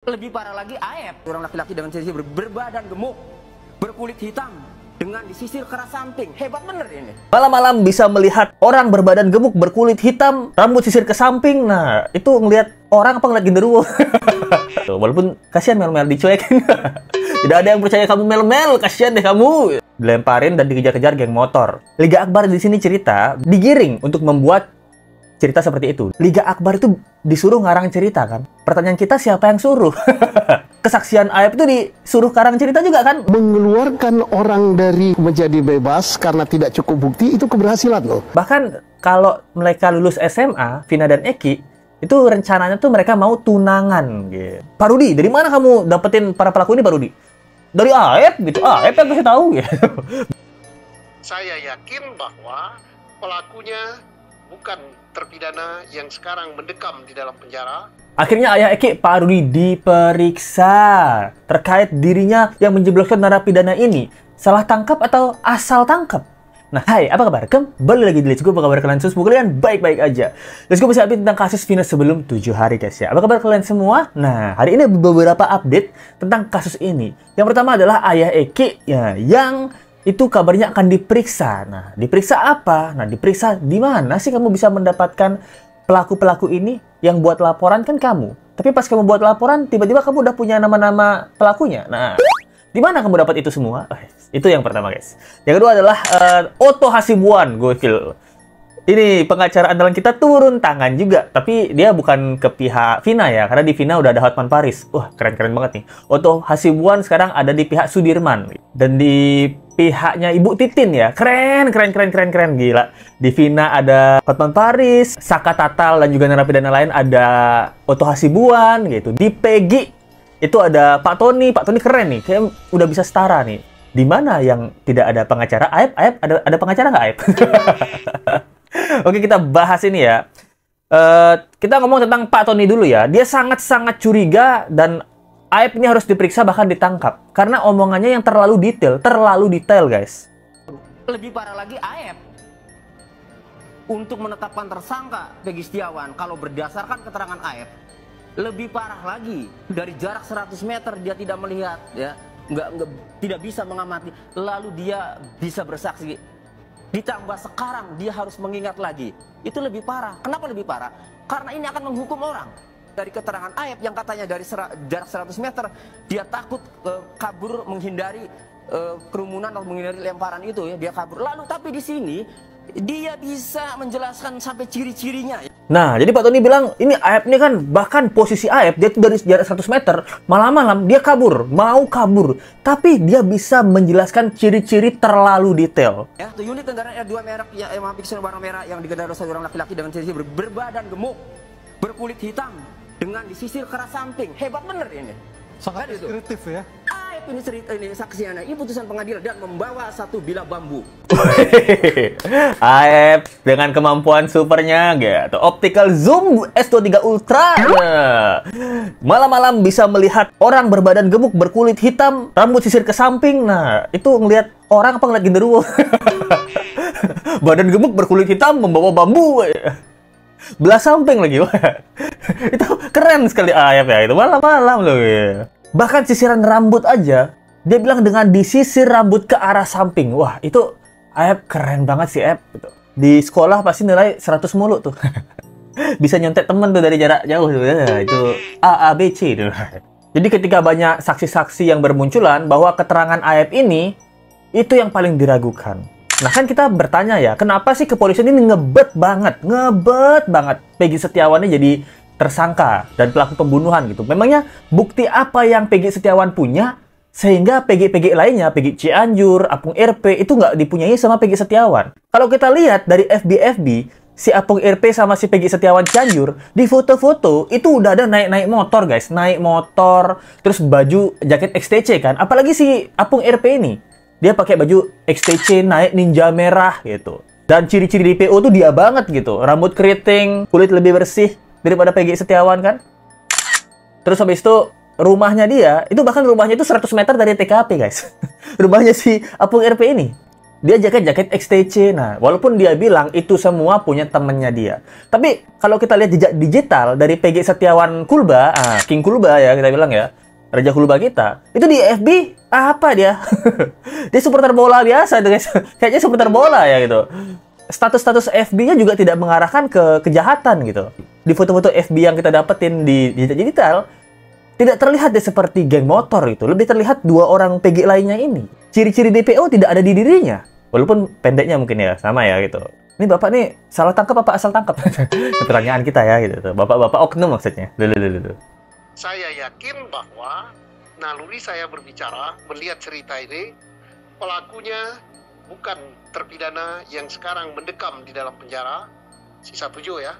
Lebih parah lagi Aep, orang laki-laki dengan sisir berbadan gemuk, berkulit hitam, dengan disisir keras samping. Hebat bener ini. Malam-malam bisa melihat orang berbadan gemuk, berkulit hitam, rambut sisir ke samping. Nah, itu ngelihat orang apa ngeliat genderuwo? Walaupun kasihan Mel-Mel dicuekin. Tidak ada yang percaya kamu Mel-Mel, kasihan deh kamu. Dilemparin dan dikejar-kejar geng motor. Liga Akbar di sini cerita digiring untuk membuat cerita seperti itu. Liga Akbar itu disuruh ngarang cerita kan. Pertanyaan kita, siapa yang suruh? Kesaksian Aep itu disuruh karang cerita juga kan. Mengeluarkan orang dari menjadi bebas karena tidak cukup bukti itu keberhasilan loh. Bahkan kalau mereka lulus SMA, Vina dan Eki, itu rencananya tuh mereka mau tunangan gitu. Pak Rudi, dari mana kamu dapetin para pelaku ini Pak Rudi? Dari Aep gitu. Aep yang kasih tahu gitu. Saya yakin bahwa pelakunya bukan terpidana yang sekarang mendekam di dalam penjara. Akhirnya ayah Eki, Pak Rudi, diperiksa terkait dirinya yang menjebloskan narapidana ini. Salah tangkap atau asal tangkap? Nah, hai, apa kabar? Kembali lagi di Let's Go. Apa kabar kalian semua? Semoga kalian baik-baik aja. Let's Go masih update tentang kasus Vina sebelum 7 hari guys ya. Apa kabar kalian semua? Nah, hari ini beberapa update tentang kasus ini. Yang pertama adalah ayah Eki ya, yang itu kabarnya akan diperiksa. Nah, diperiksa apa? Nah, diperiksa di mana sih kamu bisa mendapatkan pelaku-pelaku ini? Yang buat laporan kan kamu. Tapi pas kamu buat laporan, tiba-tiba kamu udah punya nama-nama pelakunya. Nah, di mana kamu dapat itu semua? Itu yang pertama, guys. Yang kedua adalah Otto Hasibuan, gokil. Ini pengacara andalan kita turun tangan juga, tapi dia bukan ke pihak Vina ya, karena di Vina udah ada Hotman Paris. Wah, keren-keren banget nih. Otto Hasibuan sekarang ada di pihak Sudirman dan di pihaknya Ibu Titin ya. Keren, gila. Di Vina ada Hotman Paris, Saka Tatal dan juga narapidana lain ada Otto Hasibuan gitu. Di Peggy itu ada Pak Tony. Pak Tony keren nih, kayak udah bisa setara nih. Di mana yang tidak ada pengacara? Aep ada pengacara nggak Aep? Oke, kita bahas ini ya. Kita ngomong tentang Pak Tony dulu ya. Dia sangat-sangat curiga dan Aep ini harus diperiksa bahkan ditangkap. Karena omongannya yang terlalu detail guys. Lebih parah lagi Aep. Untuk menetapkan tersangka Peggy Setiawan, kalau berdasarkan keterangan Aep, lebih parah lagi. Dari jarak 100 meter dia tidak melihat ya. Tidak bisa mengamati. Lalu dia bisa bersaksi. Ditambah sekarang dia harus mengingat lagi. Itu lebih parah. Kenapa lebih parah? Karena ini akan menghukum orang. Dari keterangan Aep yang katanya dari jarak 100 meter dia takut kabur, menghindari kerumunan atau menghindari lemparan itu ya, dia kabur. Lalu tapi di sini dia bisa menjelaskan sampai ciri-cirinya. Nah, jadi Pak Tony bilang ini Aep ini kan bahkan posisi Aep dia tuh dari jarak 100 meter malam-malam dia kabur, mau kabur, tapi dia bisa menjelaskan ciri-ciri terlalu detail. Ya, itu unit kendaraan R2 merek ya, Mavic warna merah yang dikendarai seorang laki-laki dengan sisir berbadan gemuk, berkulit hitam, dengan disisir keras samping. Hebat bener ini. Sangat deskriptif ya. Aep ini cerita ini saksinya. Ini putusan pengadilan dan membawa satu bilah bambu. Aep dengan kemampuan supernya gitu. Optical zoom S23 Ultra. Malam-malam bisa melihat orang berbadan gemuk, berkulit hitam, rambut sisir ke samping. Nah, itu ngelihat orang apa ngeliat genderuwo? Badan gemuk, berkulit hitam, membawa bambu. Belah samping lagi. Itu keren sekali Aep ya, itu malam-malam loh ya. Bahkan sisiran rambut aja dia bilang dengan disisir rambut ke arah samping. Wah, itu Aep keren banget sih Aep gitu. Di sekolah pasti nilai 100 mulu tuh. Bisa nyontek temen tuh dari jarak jauh tuh. Itu A B C tuh. Jadi ketika banyak saksi-saksi yang bermunculan bahwa keterangan Aep ini itu yang paling diragukan. Nah kan kita bertanya ya, kenapa sih kepolisian ini ngebet banget Peggy Setiawan ini jadi tersangka dan pelaku pembunuhan gitu. Memangnya bukti apa yang Peggy Setiawan punya sehingga PG lainnya, Peggy Cianjur, Apung RP itu nggak dipunyai sama Peggy Setiawan? Kalau kita lihat dari FB, si Apung RP sama si Peggy Setiawan Cianjur di foto-foto itu udah ada naik motor guys, naik motor, terus baju jaket XTC kan. Apalagi si Apung RP ini. Dia pakai baju XTC naik Ninja merah gitu. Dan ciri-ciri di PO tuh dia banget gitu. Rambut keriting, kulit lebih bersih daripada Peggy Setiawan kan. Terus habis itu rumahnya dia, itu bahkan rumahnya itu 100 meter dari TKP guys. Rumahnya si Apung RP ini. Dia jaket-jaket XTC. Nah, walaupun dia bilang itu semua punya temennya dia. Tapi kalau kita lihat jejak digital dari PG Setiawan Kulba, King Kulba ya kita bilang ya, Raja Kulba kita, itu di FB apa dia? Dia supporter bola biasa, guys. Kayaknya supporter bola ya gitu. Status-status FB-nya juga tidak mengarahkan ke kejahatan gitu. Di foto-foto FB yang kita dapetin di jejak digital, tidak terlihat deh seperti geng motor itu. Lebih terlihat dua orang PG lainnya ini. Ciri-ciri DPO tidak ada di dirinya. Walaupun pendeknya mungkin ya, sama ya gitu. Ini bapak nih salah tangkap apa asal tangkap? Pertanyaan kita ya gitu. Bapak-bapak oknum maksudnya. Saya yakin bahwa naluri saya berbicara, melihat cerita ini, pelakunya bukan terpidana yang sekarang mendekam di dalam penjara, si 17 ya.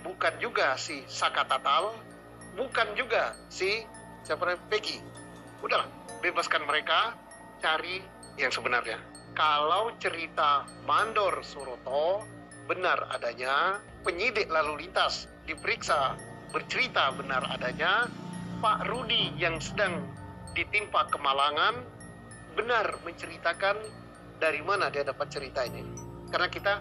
Bukan juga si Saka Tatal, bukan juga si siapa namanya Peggy. Udahlah, bebaskan mereka, cari yang sebenarnya. Kalau cerita Mandor Suroto benar adanya, penyidik lalu lintas diperiksa bercerita benar adanya, Pak Rudi yang sedang ditimpa kemalangan benar menceritakan dari mana dia dapat cerita ini. Karena kita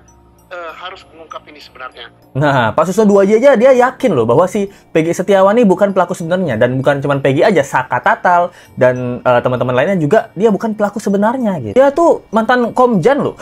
harus mengungkap ini sebenarnya. Nah, Pak Suso 2J aja dia yakin loh bahwa si PG Setiawan ini bukan pelaku sebenarnya, dan bukan cuma PG aja, Saka Tatal dan teman-teman lainnya juga dia bukan pelaku sebenarnya gitu. Dia tuh mantan Komjan loh.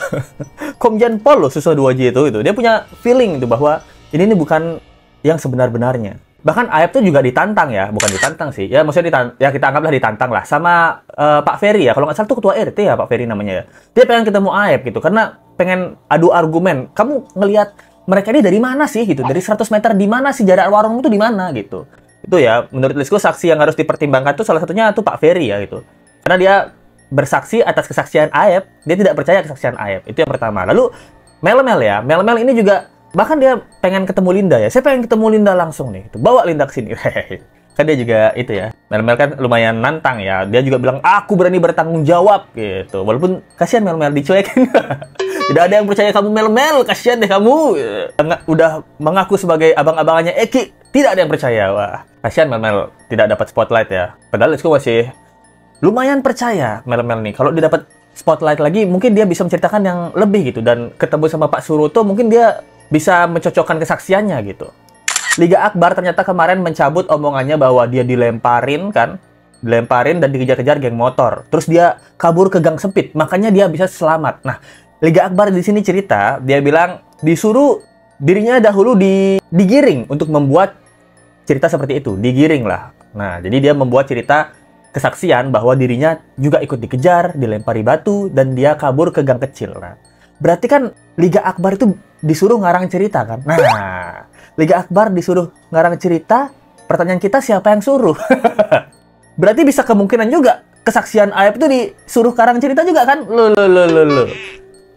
Komjan Pol loh Suso 2J itu. Dia punya feeling itu bahwa ini bukan yang sebenar-benarnya. Bahkan Aep tuh juga ditantang ya, bukan ditantang sih. Ya maksudnya ya kita anggaplah ditantang lah sama Pak Ferry ya. Kalau nggak salah tuh ketua RT ya Pak Ferry namanya ya. Dia pengen ketemu Aep gitu karena pengen adu argumen. Kamu ngelihat mereka ini dari mana sih gitu? Dari 100 meter di mana sih, jarak warung itu di mana gitu? Itu ya menurut Lisco saksi yang harus dipertimbangkan tuh salah satunya tuh Pak Ferry ya gitu. Karena dia bersaksi atas kesaksian Aep, dia tidak percaya kesaksian Aep. Itu yang pertama. Lalu Mel-Mel ya. Mel-Mel ini juga bahkan dia pengen ketemu Linda ya. Saya pengen ketemu Linda langsung nih. Gitu. Bawa Linda ke sini. Kan dia juga itu ya. Mel-Mel kan lumayan nantang ya. Dia juga bilang, aku berani bertanggung jawab gitu. Walaupun kasihan Mel-Mel dicuekin. Tidak ada yang percaya kamu Mel-Mel. Kasihan deh kamu. Udah mengaku sebagai abang-abangannya Eki. Tidak ada yang percaya. Wah, kasihan Mel-Mel tidak dapat spotlight ya. Padahal Lisco masih lumayan percaya Mel-Mel nih. Kalau dia dapat spotlight lagi, mungkin dia bisa menceritakan yang lebih gitu. Dan ketemu sama Pak Suroto, mungkin dia bisa mencocokkan kesaksiannya gitu. Liga Akbar ternyata kemarin mencabut omongannya bahwa dia dilemparin dan dikejar-kejar geng motor. Terus dia kabur ke gang sempit, makanya dia bisa selamat. Nah, Liga Akbar di sini cerita, dia bilang disuruh dirinya dahulu digiring untuk membuat cerita seperti itu, digiring lah. Nah, jadi dia membuat cerita kesaksian bahwa dirinya juga ikut dikejar, dilempari batu, dan dia kabur ke gang kecil. Nah, berarti kan Liga Akbar itu disuruh ngarang cerita kan? Nah, Liga Akbar disuruh ngarang cerita, pertanyaan kita siapa yang suruh? Berarti bisa kemungkinan juga kesaksian Aep itu disuruh karang cerita juga kan? Loh.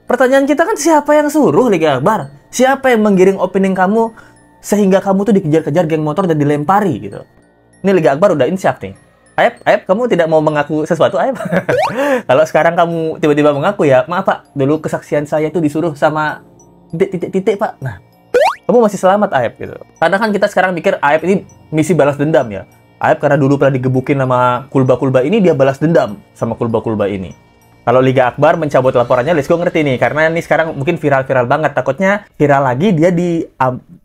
Pertanyaan kita kan siapa yang suruh Liga Akbar? Siapa yang menggiring opini kamu sehingga kamu tuh dikejar-kejar geng motor dan dilempari gitu? Ini Liga Akbar udah insiap nih. Aep, kamu tidak mau mengaku sesuatu, Aep? Kalau sekarang kamu tiba-tiba mengaku ya, maaf Pak, dulu kesaksian saya itu disuruh sama titik Pak. Nah, kamu masih selamat Aep gitu. Karena kan kita sekarang mikir Aep ini misi balas dendam ya. Aep karena dulu pernah digebukin sama kulba-kulba ini, dia balas dendam sama kulba-kulba ini. Kalau Liga Akbar mencabut laporannya, Lisco ngerti nih. Karena ini sekarang mungkin viral-viral banget. Takutnya viral lagi, dia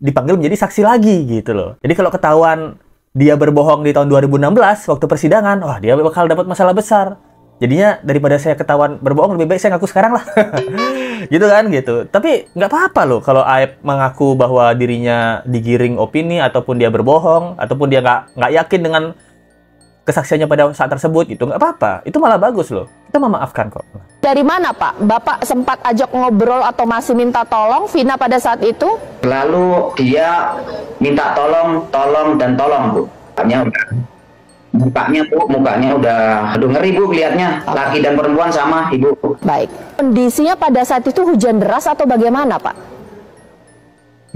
dipanggil menjadi saksi lagi gitu loh. Jadi kalau ketahuan dia berbohong di tahun 2016 waktu persidangan, wah dia bakal dapat masalah besar. Jadinya daripada saya ketahuan berbohong, lebih baik saya ngaku sekarang lah. Gitu kan gitu. Tapi nggak apa-apa loh kalau Aep mengaku bahwa dirinya digiring opini ataupun dia berbohong ataupun dia nggak yakin dengan kesaksiannya pada saat tersebut, itu nggak apa-apa. Itu malah bagus loh. Kita memaafkan kok. Dari mana Pak? Bapak sempat ajak ngobrol atau masih minta tolong Vina pada saat itu? Lalu dia minta tolong Bu. Mukanya udah aduh ngeri Bu kelihatnya. Laki dan perempuan sama Ibu. Baik. Kondisinya pada saat itu hujan deras atau bagaimana Pak?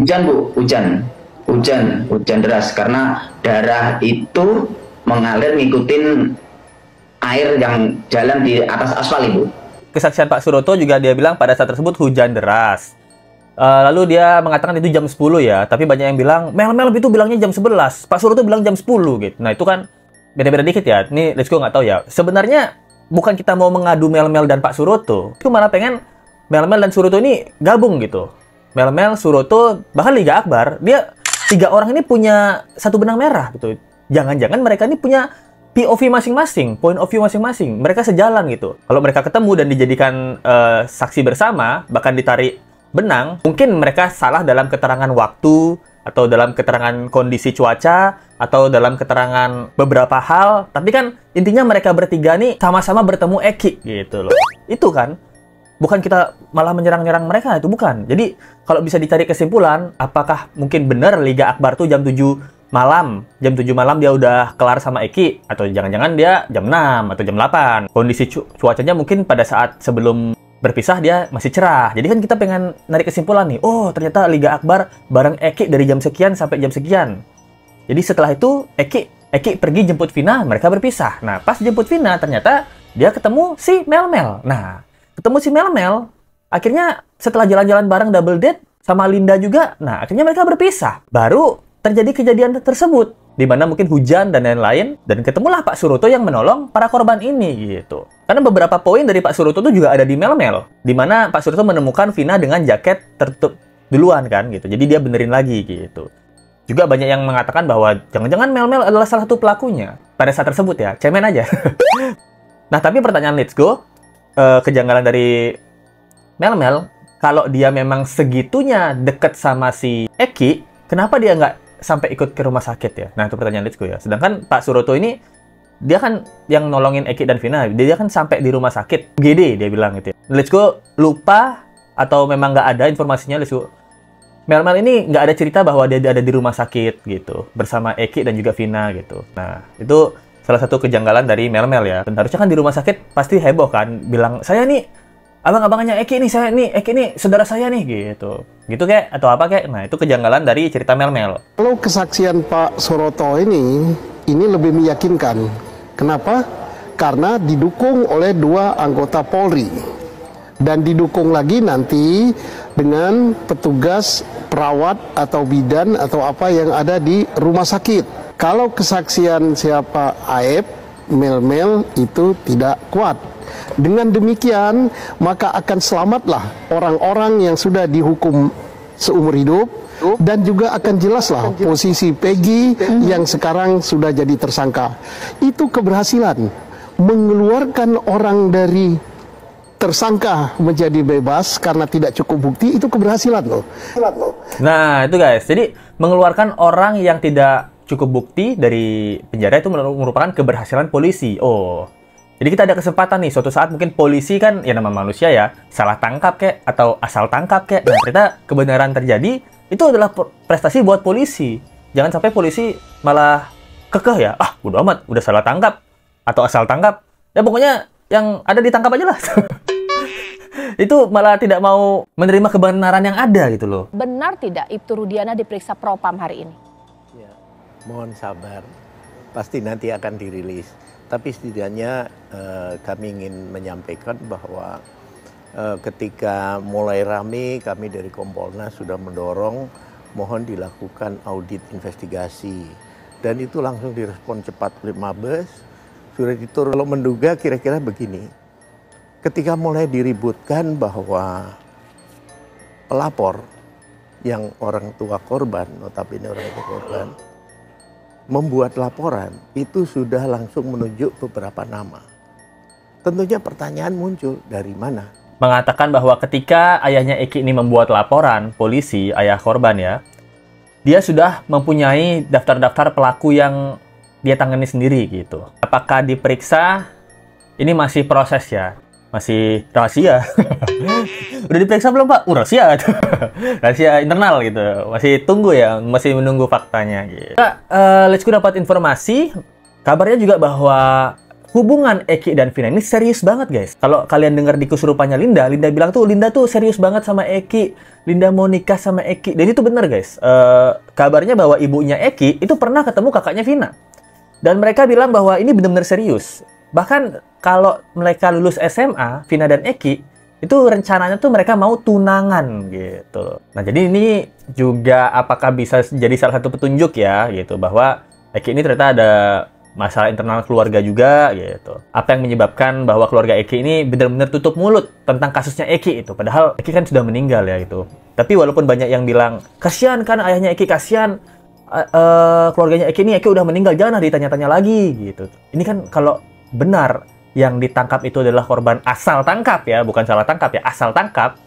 Hujan Bu, hujan deras karena darah itu mengalir ngikutin air yang jalan di atas aspal Ibu. Kesaksian Pak Suroto juga dia bilang pada saat tersebut hujan deras. Lalu dia mengatakan itu jam 10 ya, tapi banyak yang bilang Mel itu bilangnya jam 11, Pak Suroto bilang jam 10 gitu. Nah itu kan beda-beda dikit ya. Ini Lisco nggak tahu ya. Sebenarnya bukan kita mau mengadu Mel dan Pak Suroto, itu malah pengen Mel-Mel dan Suroto ini gabung gitu. Mel-Mel, Suroto, bahkan Liga Akbar, dia 3 orang ini punya satu benang merah gitu. Jangan-jangan mereka ini punya POV masing-masing, point of view masing-masing. Mereka sejalan gitu. Kalau mereka ketemu dan dijadikan saksi bersama, bahkan ditarik benang, mungkin mereka salah dalam keterangan waktu, atau dalam keterangan kondisi cuaca, atau dalam keterangan beberapa hal. Tapi kan intinya mereka bertiga nih sama-sama bertemu Eki gitu loh. Itu kan, bukan kita malah menyerang-nyerang mereka, itu bukan. Jadi kalau bisa ditarik kesimpulan, apakah mungkin benar Liga Akbar tuh jam 7 malam, jam 7 malam dia udah kelar sama Eki, atau jangan-jangan dia jam 6 atau jam 8. Kondisi cuacanya mungkin pada saat sebelum berpisah dia masih cerah. Jadi kan kita pengen narik kesimpulan nih, oh ternyata Liga Akbar bareng Eki dari jam sekian sampai jam sekian. Jadi setelah itu Eki pergi jemput Vina, mereka berpisah. Nah, pas jemput Vina ternyata dia ketemu si Mel-Mel. Nah, ketemu si Mel-Mel, akhirnya setelah jalan-jalan bareng double date sama Linda juga, nah akhirnya mereka berpisah. Baru terjadi kejadian tersebut, di mana mungkin hujan dan lain-lain, dan ketemulah Pak Suroto yang menolong para korban ini gitu. Karena beberapa poin dari Pak Suroto itu juga ada di Mel-Mel, di mana Pak Suroto menemukan Vina dengan jaket tertutup duluan kan gitu. Jadi dia benerin lagi gitu. Juga banyak yang mengatakan bahwa jangan-jangan Mel-Mel adalah salah satu pelakunya pada saat tersebut ya, cemen aja. Nah tapi pertanyaan let's go, kejanggalan dari Mel-Mel, kalau dia memang segitunya deket sama si Eki, kenapa dia nggak sampai ikut ke rumah sakit ya? Nah, itu pertanyaan Let's Go ya. Sedangkan Pak Suroto ini, dia kan yang nolongin Eki dan Vina. Dia kan sampai di rumah sakit. GD, dia bilang gitu ya. Let's Go lupa atau memang nggak ada informasinya Let's Go. Mel-Mel ini nggak ada cerita bahwa dia ada di rumah sakit gitu. Bersama Eki dan juga Vina gitu. Nah, itu salah satu kejanggalan dari Mel-Mel ya. Dan harusnya kan di rumah sakit pasti heboh kan. Bilang, saya nih, abang-abangnya Eki nih, saya nih, Eki nih, saudara saya nih gitu. Gitu kek, atau apa kek? Nah, itu kejanggalan dari cerita Mel-Mel. Kalau kesaksian Pak Suroto ini lebih meyakinkan. Kenapa? Karena didukung oleh 2 anggota Polri. Dan didukung lagi nanti dengan petugas perawat atau bidan atau apa yang ada di rumah sakit. Kalau kesaksian siapa Aep, Mel-Mel itu tidak kuat. Dengan demikian, maka akan selamatlah orang-orang yang sudah dihukum seumur hidup, dan juga akan jelaslah posisi Peggy yang sekarang sudah jadi tersangka. Itu keberhasilan mengeluarkan orang dari tersangka menjadi bebas karena tidak cukup bukti, itu keberhasilan loh. Nah, itu guys. Jadi, mengeluarkan orang yang tidak cukup bukti dari penjara itu merupakan keberhasilan polisi. Oh, jadi kita ada kesempatan nih, suatu saat mungkin polisi kan, ya nama manusia ya, salah tangkap kek, atau asal tangkap kek. Nah, ternyata kebenaran terjadi, itu adalah prestasi buat polisi. Jangan sampai polisi malah kekeh ya, bodo amat, udah salah tangkap, atau asal tangkap. Ya pokoknya yang ada ditangkap aja lah. Itu malah tidak mau menerima kebenaran yang ada gitu loh. Benar tidak Ibtu Rudiana diperiksa Propam hari ini? Ya, mohon sabar, pasti nanti akan dirilis. Tapi setidaknya kami ingin menyampaikan bahwa ketika mulai rame, kami dari Kompolnas sudah mendorong mohon dilakukan audit investigasi. Dan itu langsung direspon cepat oleh Mabes. Sudah diturun, kalau menduga kira-kira begini. Ketika mulai diributkan bahwa pelapor yang orang tua korban, notabene orang tua korban, membuat laporan, itu sudah langsung menunjuk beberapa nama. Tentunya pertanyaan muncul, dari mana? Mengatakan bahwa ketika ayahnya Eki ini membuat laporan, polisi, ayah korban ya, dia sudah mempunyai daftar-daftar pelaku yang dia tangani sendiri gitu. Apakah diperiksa? Ini masih proses ya, masih rahasia. Udah diperiksa belum Pak? Rahasia. Rahasia internal gitu. Masih tunggu ya, masih menunggu faktanya gitu. Let's Go dapat informasi, kabarnya juga bahwa hubungan Eki dan Vina ini serius banget guys. Kalau kalian dengar di kesurupannya Linda bilang tuh Linda tuh serius banget sama Eki. Linda mau nikah sama Eki. Dan itu bener guys. Kabarnya bahwa ibunya Eki itu pernah ketemu kakaknya Vina. Dan mereka bilang bahwa ini benar-benar serius. Bahkan kalau mereka lulus SMA, Vina dan Eki, itu rencananya tuh mereka mau tunangan gitu. Nah, jadi ini juga apakah bisa jadi salah satu petunjuk ya gitu bahwa Eki ini ternyata ada masalah internal keluarga juga gitu. Apa yang menyebabkan bahwa keluarga Eki ini benar-benar tutup mulut tentang kasusnya Eki itu. Padahal Eki kan sudah meninggal ya gitu. Tapi walaupun banyak yang bilang, kasihan kan ayahnya Eki, kasihan keluarganya Eki ini, Eki udah meninggal, jangan ditanya-tanya lagi gitu. Ini kan kalau benar yang ditangkap itu adalah korban asal tangkap ya, bukan salah tangkap ya, asal tangkap.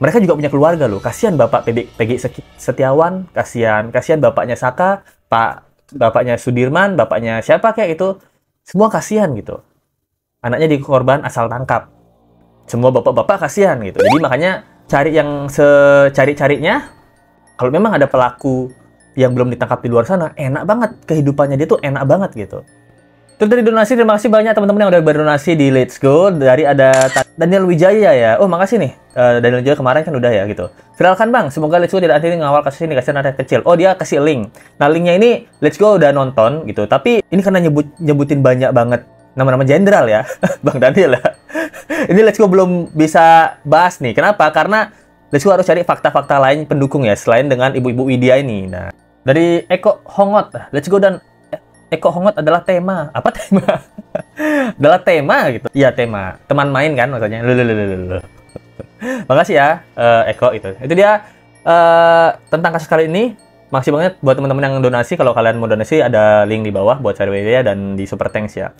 Mereka juga punya keluarga loh. Kasihan Bapak Peggy Setiawan, kasihan bapaknya Saka, bapaknya Sudirman, bapaknya siapa kayak itu. Semua kasihan gitu. Anaknya di korban asal tangkap. Semua bapak-bapak kasihan gitu. Jadi makanya cari yang secari-carinya. Kalau memang ada pelaku yang belum ditangkap di luar sana, enak banget. Kehidupannya dia tuh enak banget gitu. Terus dari donasi, terima kasih banyak teman-teman yang udah berdonasi di Let's Go. Dari ada Daniel Wijaya ya. Oh, makasih nih. Daniel Wijaya kemarin kan udah ya gitu. Viralkan bang, semoga Let's Go tidak akhirnya ngawal kasus ini, kasihan anak kecil. Oh, dia kasih link. Nah, linknya ini Let's Go udah nonton gitu. Tapi ini karena nyebutin banyak banget nama-nama jenderal ya, Bang Daniel ya. Ini Let's Go belum bisa bahas nih. Kenapa? Karena Let's Go harus cari fakta-fakta lain pendukung ya, selain dengan Ibu-Ibu Widya ini. Nah, dari Eko Hongot, Let's Go dan Eko Hongot adalah tema. Apa tema? Adalah tema gitu. Iya, tema. Teman main kan maksudnya. Makasih ya, Eko itu. Itu dia tentang kasus kali ini. Makasih banget buat teman-teman yang donasi. Kalau kalian mau donasi, ada link di bawah buat cari WD dan di Super Thanks ya.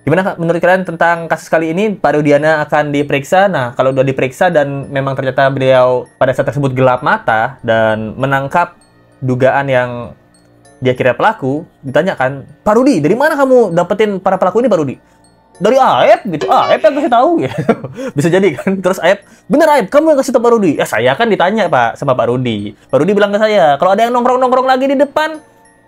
Gimana menurut kalian tentang kasus kali ini? Pak Rudiana akan diperiksa. Nah, kalau udah diperiksa dan memang ternyata beliau pada saat tersebut gelap mata dan menangkap dugaan yang dia kira pelaku, ditanyakan, Pak Rudi, dari mana kamu dapetin para pelaku ini, Pak Rudi? Dari Aep gitu. Aep yang kasih tahu gitu. Bisa jadi kan. Terus Aep, bener Aep, kamu yang kasih tahu Pak Rudi? Ya saya kan ditanya Pak sama Pak Rudi. Pak Rudi bilang ke saya, kalau ada yang nongkrong-nongkrong lagi di depan,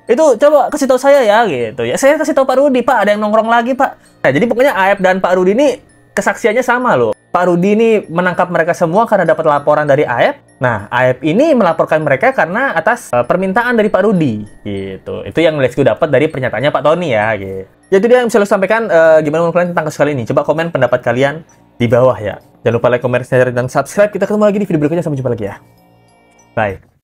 itu coba kasih tahu saya ya gitu. Ya saya kasih tahu Pak Rudi, Pak ada yang nongkrong lagi Pak. Nah, jadi pokoknya Aep dan Pak Rudi ini kesaksiannya sama loh. Pak Rudi ini menangkap mereka semua karena dapat laporan dari Aep. Nah, Aep ini melaporkan mereka karena atas permintaan dari Pak Rudi gitu. Itu yang Let's Go dapat dari pernyataannya Pak Tony ya gitu. Ya itu dia yang bisa lo sampaikan. Gimana menurut kalian tentang kasus kali ini? Coba komen pendapat kalian di bawah ya. Jangan lupa like, comment, share, dan subscribe. Kita ketemu lagi di video berikutnya. Sampai jumpa lagi ya. Bye.